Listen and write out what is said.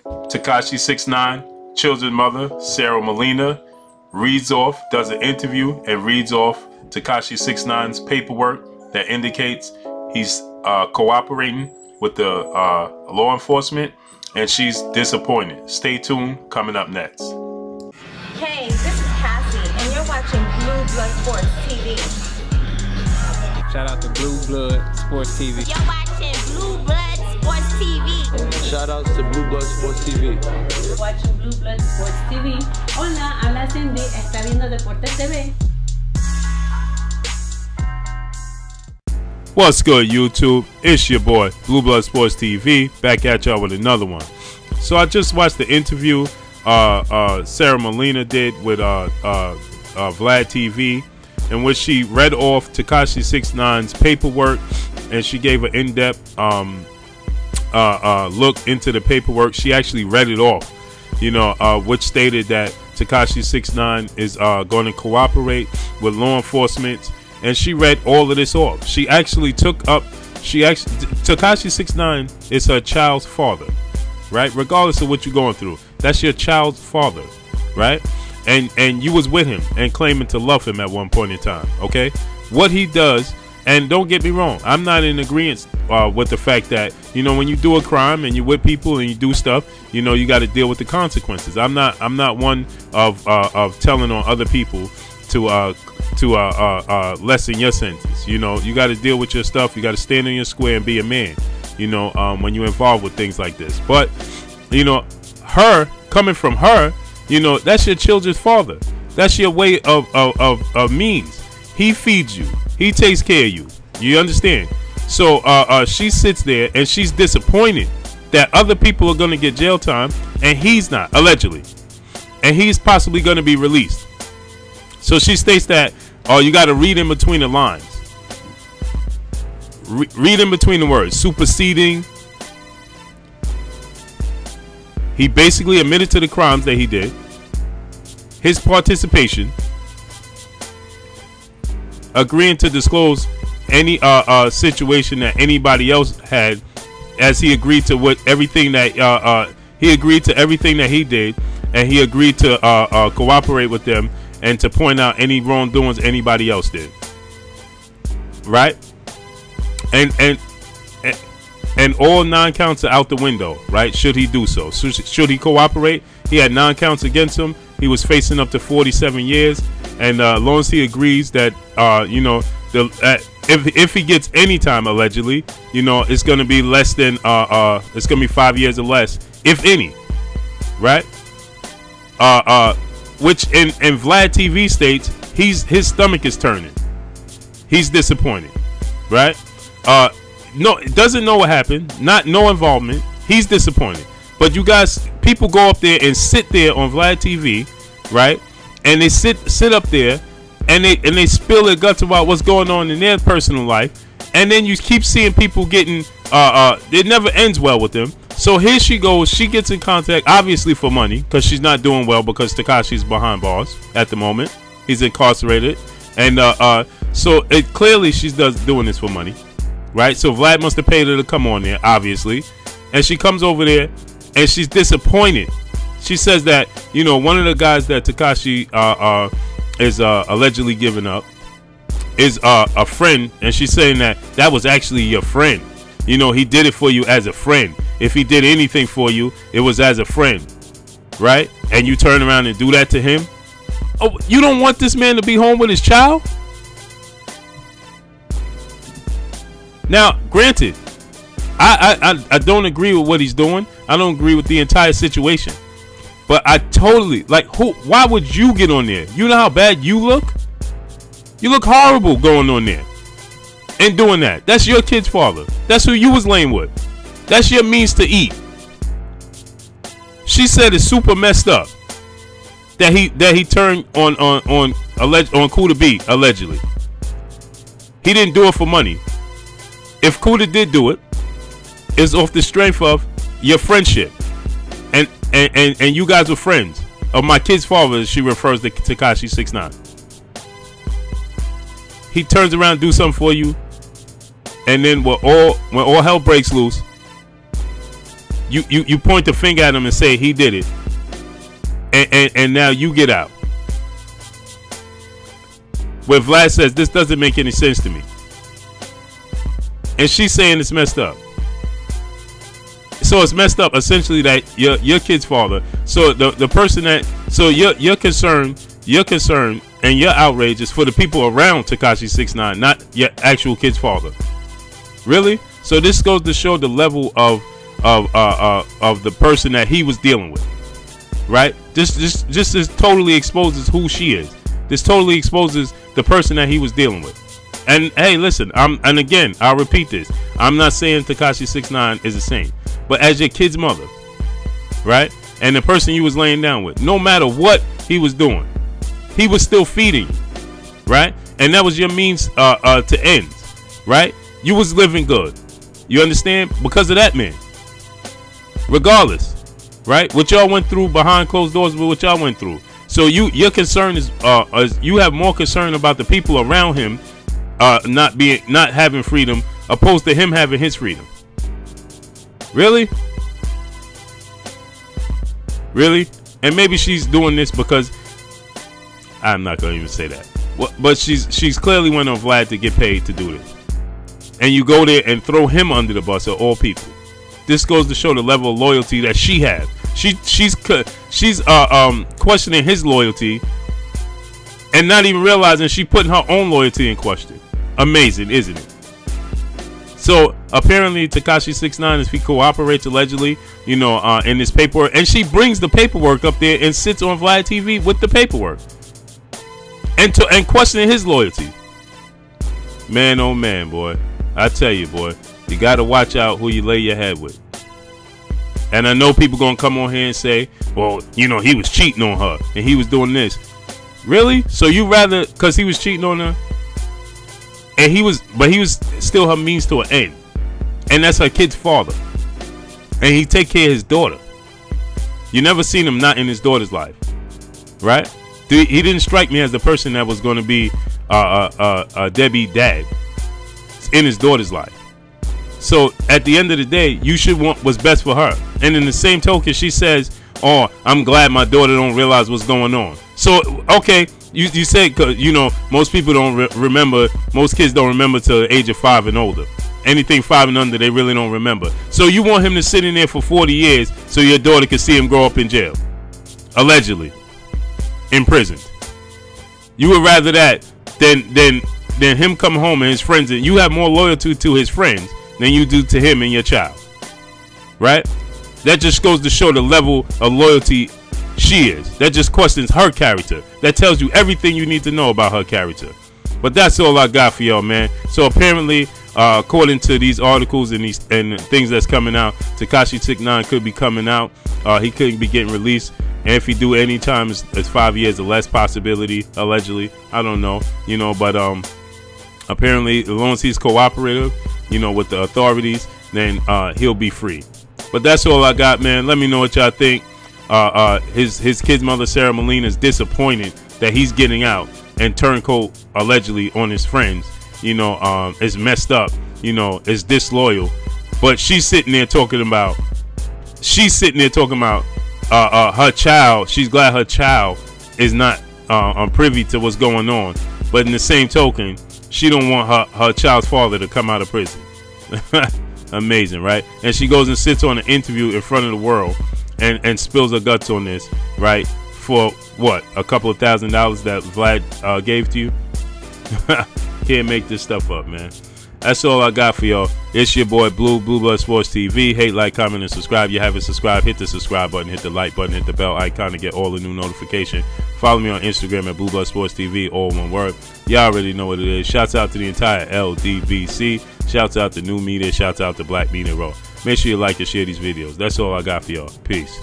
Tekashi 6ix9ine, children's mother, Sara Molina, does an interview and reads off Tekashi 6ix9ine's paperwork that indicates he's cooperating with the law enforcement, and she's disappointed. Stay tuned, coming up next. Hey, this is Cassie, and you're watching Blue Blood Sports TV. Shout out to Blue Blood Sports TV. You're watching Blue Blood Sports TV. Shout outs to Blue Blood Sports TV. You're watching Blue Blood Sports TV. Hola, habla Cindy, está viendo Deportes TV. What's good, YouTube? It's your boy, Blue Blood Sports TV, back at y'all with another one. So I just watched the interview Sara Molina did with Vlad TV, in which she read off Tekashi 6ix9ine's paperwork, and she gave an in-depth look into the paperwork. She actually read it off, which stated that Tekashi 6ix9ine is going to cooperate with law enforcement. And she read all of this off. She actually Tekashi 6ix9ine is her child's father, right? Regardless of what you're going through, that's your child's father, right? And you was with him and claiming to love him at one point in time, okay? What he does, and don't get me wrong, I'm not in agreement with the fact that, when you do a crime and you're with people and you do stuff, you got to deal with the consequences. I'm not one of telling on other people to lessen your sentence. You got to deal with your stuff. You got to stand in your square and be a man, when you're involved with things like this. But her coming from her, that's your children's father. That's your way of means. He feeds you, he takes care of you, you understand? So she sits there and she's disappointed that other people are going to get jail time and he's not, allegedly, and he's possibly going to be released. So she states that, you got to read in between the lines. Read in between the words. Superseding. He basically admitted to the crimes that he did. His participation. Agreeing to disclose any situation that anybody else had, as he agreed to everything that he agreed to everything that he did, and he agreed to cooperate with them and to point out any wrongdoings anybody else did, right? And all 9 counts are out the window, right? Should he do so? Should he cooperate? He had 9 counts against him. He was facing up to 47 years, and as long as he agrees that if he gets any time, allegedly, it's going to be less than it's going to be 5 years or less, if any, right? Which in Vlad TV states his stomach is turning. He's disappointed, right? No, doesn't know what happened. No involvement. He's disappointed. But you guys, people go up there and sit there on Vlad TV, right? And they sit up there and they spill their guts about what's going on in their personal life. And then you keep seeing people getting it never ends well with them. So here she goes. She gets in contact, obviously for money, because she's not doing well, because Tekashi's behind bars at the moment. He's incarcerated, and so clearly she's doing this for money, right? So Vlad must have paid her to come on there, obviously, and she comes over there, and she's disappointed. She says that one of the guys that Tekashi is allegedly giving up is a friend, and she's saying that was actually your friend. He did it for you as a friend. If he did anything for you, it was as a friend, right? And you turn around and do that to him. Oh, you don't want this man to be home with his child? Now, granted, I don't agree with what he's doing. I don't agree with the entire situation. But I totally, why would you get on there? You know how bad you look? You look horrible going on there and doing that. That's your kid's father. That's who you was laying with. That's your means to eat. She said it's super messed up that he turned on Kuda B, allegedly. He didn't do it for money. If Kuda did do it, it's off the strength of your friendship, and you guys were friends of my kid's father. She refers to Tekashi 6ix9ine. He turns around and do something for you, and then when all hell breaks loose, You point the finger at him and say he did it, and now you get out. Where Vlad says this doesn't make any sense to me, and she's saying it's messed up. So it's messed up essentially that your kid's father. So the person that your concern and your outrage is for the people around Tekashi 6ix9ine, not your actual kid's father. Really? So this goes to show the level of the person that he was dealing with, right? This totally exposes who she is. This totally exposes the person that he was dealing with. And hey, listen, and again, I'll repeat this. I'm not saying Tekashi 6ix9ine is a saint, but as your kid's mother, right? And the person you was laying down with, no matter what he was doing, he was still feeding you, right? And that was your means to end, right? You was living good. You understand? Because of that man. Regardless, right? What y'all went through behind closed doors with what y'all went through. So your concern is you have more concern about the people around him not having freedom opposed to him having his freedom. Really? Really? And maybe she's doing this because I'm not gonna even say that. But she's clearly went on Vlad to get paid to do this. And you go there and throw him under the bus of all people. This goes to show the level of loyalty that she has. She's questioning his loyalty and not even realizing she putting her own loyalty in question. Amazing, isn't it? So apparently Tekashi 6ix9ine, if he cooperates allegedly, you know, in this paperwork, and she brings the paperwork up there and sits on Vlad TV with the paperwork and questioning his loyalty. Man, oh man, boy, I tell you, boy, you gotta watch out who you lay your head with. And I know people gonna come on here and say, well, you know, he was cheating on her and he was doing this. Really? So you rather, because he was cheating on her, and he was still her means to an end, and that's her kid's father, and he take care of his daughter. You never seen him not in his daughter's life, right? He didn't strike me as the person that was going to be a deadbeat dad in his daughter's life. So at the end of the day, you should want what's best for her. And in the same token, she says, oh, I'm glad my daughter don't realize what's going on. So okay, you say, you know, most people don't remember, most kids don't remember till the age of 5 and older. Anything 5 and under, they really don't remember. So you want him to sit in there for 40 years so your daughter can see him grow up in jail, allegedly imprisoned. You would rather that than him come home and his friends, and you have more loyalty to his friends than you do to him and your child, right? That just goes to show the level of loyalty she is. That just questions her character. That tells you everything you need to know about her character. But that's all I got for y'all, man. So apparently, according to these articles and things that's coming out, Tekashi 6ix9ine could be coming out. He could be getting released, and if he do any time, it's 5 years or less possibility, allegedly. I don't know, you know, but apparently, as long as he's cooperative, you know, with the authorities, then he'll be free. But that's all I got, man. Let me know what y'all think. His kid's mother, Sara Molina, is disappointed that he's getting out and turncoat allegedly on his friends. You know, it's messed up. You know, it's disloyal. But she's sitting there talking about her child. She's glad her child is not privy to what's going on. But in the same token, she don't want her child's father to come out of prison. Amazing, right? And she goes and sits on an interview in front of the world and spills her guts on this, right? For what, a couple of $1,000s that Vlad gave to you? Can't make this stuff up, man. That's all I got for y'all. It's your boy Blue Blood Sports TV. Hate, like, comment, and subscribe. You haven't subscribed, hit the subscribe button, hit the like button, hit the bell icon to get all the new notification. Follow me on Instagram at Blue Blood Sports TV, all one word. Y'all already know what it is. Shouts out to the entire LDBC. Shouts out to New Media. Shouts out to Black Media Raw. Make sure you like and share these videos. That's all I got for y'all. Peace.